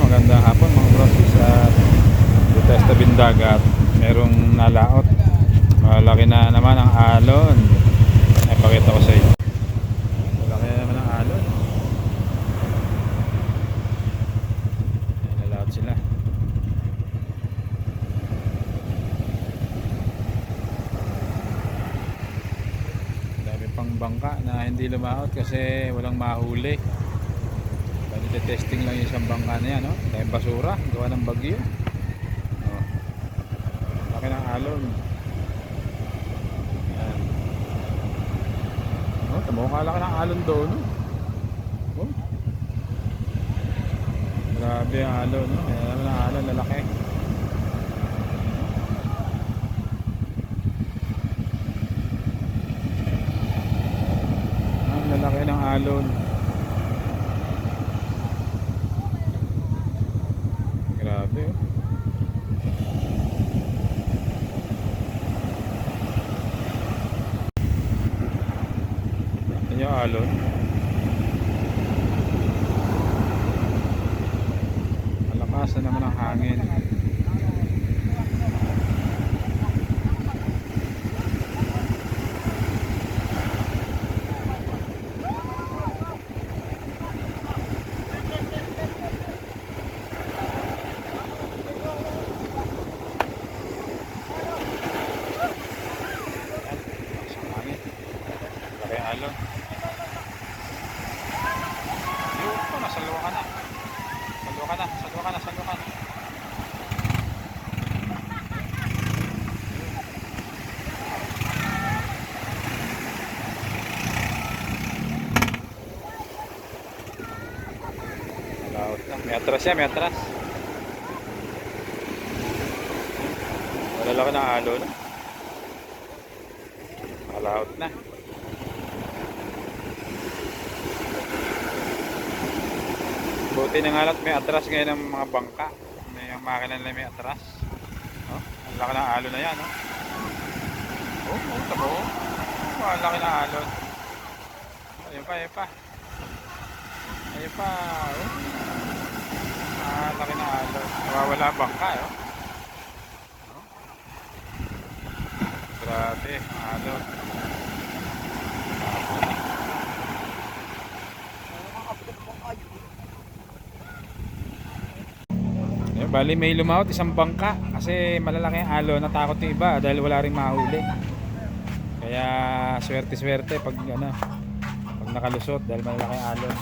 Magandang hapon mga bros. Sa Bethesda Bindagat merong nalaot. Malaki na naman ang alon. Ay, pakita ko sa inyo. Malaki na naman ang alon. Ay, nalaot sila. Dami pang bangka na hindi lumaot kasi walang mahuli. Testing lang yung isang bangka na yan, no? Dahil basura, gawa ng bagyo. Oh. Laki ng alon. Ayan. Oh, tamo laki ng alon doon, no? Oh. Grabe ang alon, no? Ayan naman ang alon, lalaki. Ang lalaki ng alon. Grabe, oh. Yan yung alon. Malakas na naman ang hangin. Alon. Yun po, nasalwa ka na. Salwa ka na, salwa ka na, salwa ka na. Laot na. May atras yan, may atras. Malalaki ng alon. Malaot na. Buti na nga lang may atras ngayon ng mga bangka. May makina na may atras. Oh, ang laki ng alon na yan, oh. Oh, tabo. Oh, ang laki ng alon. Ayun pa, ayun pa. Ayun pa, oh. Ah, laki ng alon. Nawawala ang bangka, oh. Oh. Grabe, alon. Bali may lumawat isang bangka kasi malalaki ang alon, natakot yung iba dahil wala ring mahuli. Kaya swerte-swerte pag ano, pag nakalusot dahil malalaki ang alon.